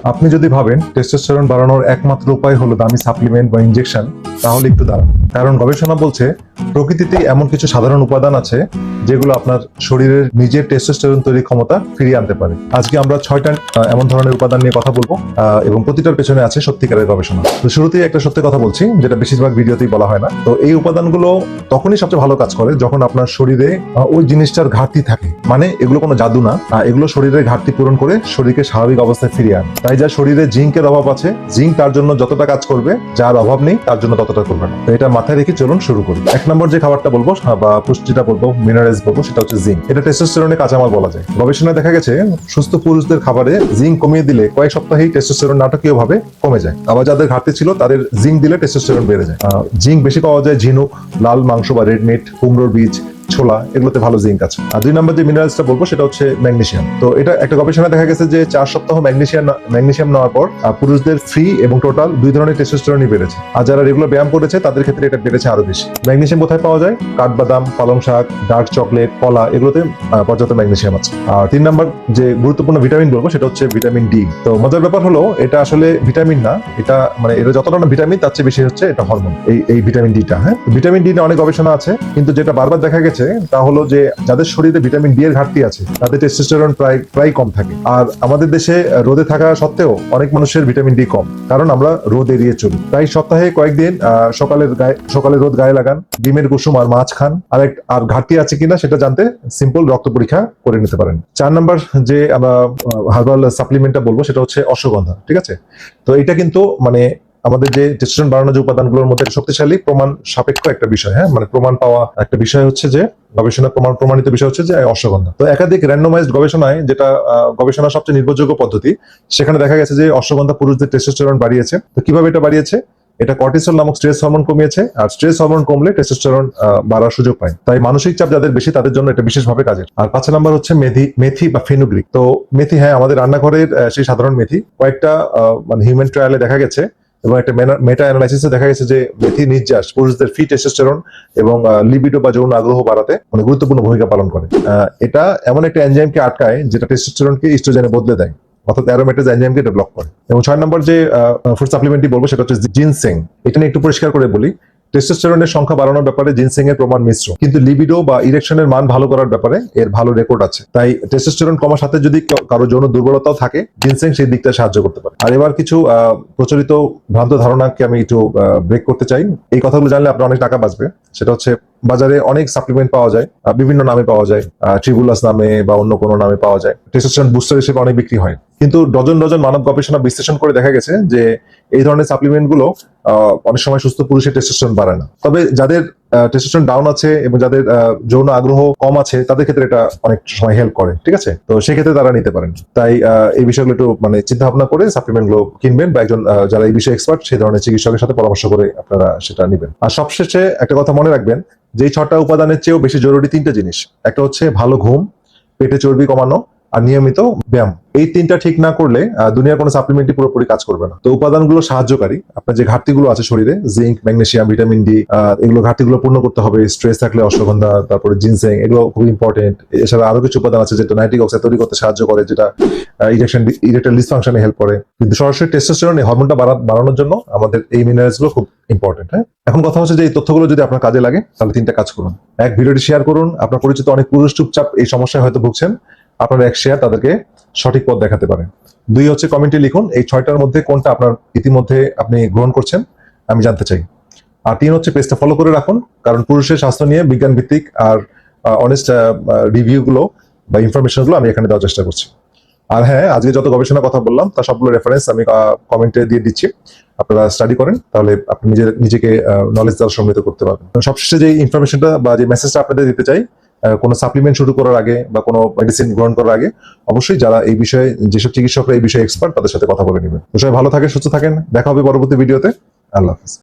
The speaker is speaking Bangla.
আপনি যদি ভাবেন টেস্টোস্টেরন বাড়ানোর একমাত্র উপায় হলো দামি সাপ্লিমেন্ট বা ইনজেকশন, তাহলে একটু দাঁড়ান। কারণ গবেষণা বলছে প্রকৃতিতে এমন কিছু সাধারণ উপাদান আছে যেগুলো আপনার শরীরের নিজের টেস্টোস্টেরন তৈরির ক্ষমতা ফিরিয়ে আনতে পারে। আজকে আমরা 6টা এমন ধরনের উপাদান নিয়ে কথা বলবো এবং প্রতিটার পেছনে আছে সত্যিকারের গবেষণা। তো শুরুতেই একটা সত্যি কথা বলছি, যেটা বেশিরভাগ ভিডিওতেই বলা হয় না। তো এই উপাদানগুলো তখনই সবচেয়ে ভালো কাজ করে যখন আপনার শরীরে ওই জিনিসটার ঘাটতি থাকে। মানে এগুলো কোনো জাদু না, এগুলো শরীরের ঘাটতি পূরণ করে শরীরকে স্বাভাবিক অবস্থায় ফিরিয়ে আনে। তাই যা শরীরে জিঙ্কের অভাব আছে, জিঙ্ক তার জন্য যতটা কাজ করবে, যার অভাব নেই তার জন্য ততটা করবে না। তো এটা মাথায় রেখে চলুন শুরু করি। 1 নম্বর যে খাবারটা বলবো বা পুষ্টিটা বলবো, মিনারেলস বলবো, সেটা হচ্ছে জিঙ্ক। এটা টেস্টোস্টেরনের কাঁচামাল বলা যায়। গবেষণায় দেখা গেছে সুস্থ পুরুষদের খাবারে জিঙ্ক কমিয়ে দিলে কয়েক সপ্তাহেই টেস্টোস্টেরন নাটকীয়ভাবে কমে যায়। আবার যাদের ঘাটতি ছিল তাদের জিঙ্ক দিলে টেস্টোস্টেরন বেড়ে যায়। জিঙ্ক বেশি পাওয়া যায় ঝিনুক, লাল মাংস বা রেড মিট, কুমড়োর বীজ, ছোলা, এগুলোতে ভালো জিঙ্ক আছে। আর 2 নম্বর যে মিনারেলসটা বলবো সেটা হচ্ছে ম্যাগনেসিয়াম। তো এটা একটা গবেষণায় দেখা গেছে যে 4 সপ্তাহ ম্যাগনেসিয়াম নেওয়ার পর পুরুষদের ফ্রি এবং টোটাল 2 ধরনের টেস্টোস্টেরনই বেড়েছে। আর যারা রেগুলার ব্যায়াম করেছে তাদের ক্ষেত্রে এটা বেড়েছে আরো বেশি। ম্যাগনেসিয়াম কোথায় পাওয়া যায়? কাঠবাদাম, পালং শাক, ডার্ক চকলেট, কলা, এগুলোতে পর্যাপ্ত ম্যাগনেসিয়াম আছে। আর 3 নম্বর যে গুরুত্বপূর্ণ ভিটামিন বলবো সেটা হচ্ছে ভিটামিন ডি। তো মজার ব্যাপার হলো এটা আসলে ভিটামিন না, এটা মানে এটা যতটা না ভিটামিন তার চেয়ে বেশি হচ্ছে এটা হরমোন, এই ভিটামিন ডিটা। হ্যাঁ, ভিটামিন ডি নিয়ে অনেক গবেষণা আছে, কিন্তু যেটা বারবার দেখা গেছে তা হলো যে যাদের শরীরে ভিটামিন ডি এর ঘাটতি আছে তাদের টেস্টোস্টেরন প্রায় কম থাকে। আর আমাদের দেশে রোদে থাকা সত্ত্বেও অনেক মানুষের ভিটামিন ডি কম, কারণ আমরা রোদ এড়িয়ে চলি। তাই সপ্তাহে কয়েকদিন সকালে রোদ গায়ে লাগান, ডিমের কুসুম আর মাছ খান। আর ঘাটতি আছে কিনা সেটা জানতে সিম্পল রক্ত পরীক্ষা করে নিতে পারেন। 4 নম্বর যে আমরা হার্বাল সাপ্লিমেন্টটা বলবো সেটা হচ্ছে অশ্বগন্ধা। ঠিক আছে, তো এটা কিন্তু মানে আমাদের যে টেস্টোস্টেরন বাড়ানোর যে উপাদানগুলোর মধ্যে শক্তিশালী প্রমাণ সাপেক্ষ একটা বিষয়। হ্যাঁ, মানে প্রমাণ পাওয়া একটা বিষয় হচ্ছে যে গবেষণা প্রমাণিত বিষয় হচ্ছে যে অশ্বগন্ধা। তো একাধিক র্যান্ডমাইজড গবেষণায়, যেটা গবেষণার সবচেয়ে নির্ভরযোগ্য পদ্ধতি, সেখানে দেখা গেছে যে অশ্বগন্ধা পুরুষদের টেস্টোস্টেরন বাড়িয়েছে। তো কিভাবে এটা বাড়িয়েছে? এটা কর্টিসল নামক স্ট্রেস হরমোন কমিয়েছে, আর স্ট্রেস হরমোন কমলে টেস্টোস্টেরন বাড়ার সুযোগ পায়। তাই মানসিক চাপ যাদের বেশি তাদের জন্য এটা বিশেষভাবে কাজের। আর 5 নম্বর হচ্ছে মেথি বা ফেনুগ্রিক। তো মেথি, হ্যাঁ, আমাদের রান্নাঘরের সেই সাধারণ মেথি। কয়েকটা মানে হিউম্যান ট্রায়ালে দেখা গেছে এবং একটা মেটা অ্যানালাইসিসে দেখা গেছে যে মেথি নির্যাস পুরুষদের ফ্রি টেস্টোস্টেরন এবং লিবিডো বা যৌন আগ্রহ বাড়াতে মানে গুরুত্বপূর্ণ ভূমিকা পালন করে। এটা এমন একটা এনজাইমকে আটকায় যেটা টেস্টোস্টেরনকে ইস্ট্রোজেনে বদলে দেয়, অর্থাৎ অ্যারোমেটেজ এনজাইমকে ডেভেলপ করে। এবং 6 নম্বর যে ফুড সাপ্লিমেন্টটি বলবো সেটা হচ্ছে জিনসেং। এটা নিয়ে একটু পরিষ্কার করে বলি, টেস্টোস্টেরনের সংখ্যা বাড়ানোর ব্যাপারে জিনসেং এর প্রমাণ মিশ্র, কিন্তু লিবিডো বা ইরেকশনের মান ভালো করার ব্যাপারে এর ভালো রেকর্ড আছে। তাই টেস্টোস্টেরন কমার সাথে যদি কারো যৌন দুর্বলতাও থাকে, জিনসেং সেই দিকটা সাহায্য করতে পারে। আর এবার কিছু প্রচলিত ভ্রান্ত ধারণাকে আমি একটু ব্রেক করতে চাই। এই কথাগুলো জানলে আপনার অনেক টাকা বাঁচবে। সেটা হচ্ছে বাজারে অনেক সাপ্লিমেন্ট পাওয়া যায়, বিভিন্ন নামে পাওয়া যায়, ট্রিবুলাস নামে বা অন্য কোনো নামে পাওয়া যায়। টেস্টোস্টেরন বুস্টার হিসেবে অনেক বিক্রি হয়, কিন্তু ডজন মানব গবেষণা বিশ্লেষণ করে দেখা গেছে যে এই ধরনের সাপ্লিমেন্ট গুলো অনেক সময় সুস্থ পুরুষের টেস্টোস্টেরন বাড়ায় না। তবে যাদের টেস্টোস্টেরন ডাউন আছে এবং যাদের যৌন আগ্রহ কম আছে তাদের ক্ষেত্রে এটা অনেক সময় হেল্প করে। ঠিক আছে, তো সেক্ষেত্রে তারা নিতে পারেন। তাই এই বিষয়গুলো একটু মানে চিন্তা ভাবনা করে সাপ্লিমেন্ট গুলো কিনবেন, বা একজন যারা এই বিষয়ে এক্সপার্ট সেই ধরনের চিকিৎসকের সাথে পরামর্শ করে আপনারা সেটা নেবেন। আর সবশেষে একটা কথা মনে রাখবেন, যে 6টা উপাদানের চেয়েও বেশি জরুরি 3টে জিনিস। একটা হচ্ছে ভালো ঘুম, পেটে চর্বি কমানো, আর নিয়মিত ব্যায়াম। এই 3টা ঠিক না করলে দুনিয়ার কোনো সাপ্লিমেন্টই পুরোপুরি কাজ করবে না। তো উপাদানগুলো সাহায্যকারী, আপনার যে ঘাটতিগুলো আছে শরীরে, জিঙ্ক, ম্যাগনেসিয়াম, ভিটামিন ডি, এগুলো ঘাটতিগুলো পূর্ণ করতে হবে। স্ট্রেস থাকলে অশ্বগন্ধা, তারপরে জিনসেং, এগুলো খুব ইম্পর্টেন্ট। এছাড়া আরো কিছু উপাদান আছে যেটা নাইট্রিক অক্সাইড তৈরি করতে সাহায্য করে, যেটা ইরেকটাইল ডিসফাংশনে হেল্প করে। কিন্তু সরাসরি টেস্টোস্টেরন এই হরমোনটা বাড়ানোর জন্য আমাদের এই মিনারেলস গুলো খুব ইম্পর্টেন্ট। হ্যাঁ, এখন কথা হচ্ছে যে এই তথ্যগুলো যদি আপনার কাজে লাগে তাহলে 3টা কাজ করুন। 1, ভিডিওটি শেয়ার করুন। আপনার পরিচিত অনেক পুরুষ চুপচাপ এই সমস্যায় হয়তো ভুগছেন, আপনার এক শেয়ার তাদেরকে সঠিক পথ দেখাতে পারে। 2 হচ্ছে কমেন্টে লিখুন এই 6টার মধ্যে কোনটা আপনার ইতিমধ্যে আপনি গ্রহণ করছেন, আমি জানতে চাই। আর 3 হচ্ছে পেজটা ফলো করে রাখুন, কারণ পুরুষের স্বাস্থ্য নিয়ে বিজ্ঞান ভিত্তিক আর অনেস্ট রিভিউ গুলো বা ইনফরমেশন গুলো আমি এখানে দেওয়ার চেষ্টা করছি। আর হ্যাঁ, আজকে যত গবেষণার কথা বললাম তার সবগুলো রেফারেন্স আমি কমেন্টে দিয়ে দিচ্ছি, আপনারা স্টাডি করেন, তাহলে আপনি নিজেকে নলেজ দ্বারা সমৃদ্ধ করতে পারবেন। সবশেষে যে ইনফরমেশনটা বা যে মেসেজটা আপনাদের দিতে চাই, কোনো সাপ্লিমেন্ট শুরু করার আগে বা কোনো মেডিসিন গ্রহণ করার আগে অবশ্যই যারা এই বিষয়ে, যেসব চিকিৎসকরা এই বিষয়ে এক্সপার্ট, তাদের সাথে কথা বলে নেবেন। তো সবাই ভালো থাকেন, সুস্থ থাকেন, দেখা হবে পরবর্তী ভিডিওতে। আল্লাহ হাফেজ।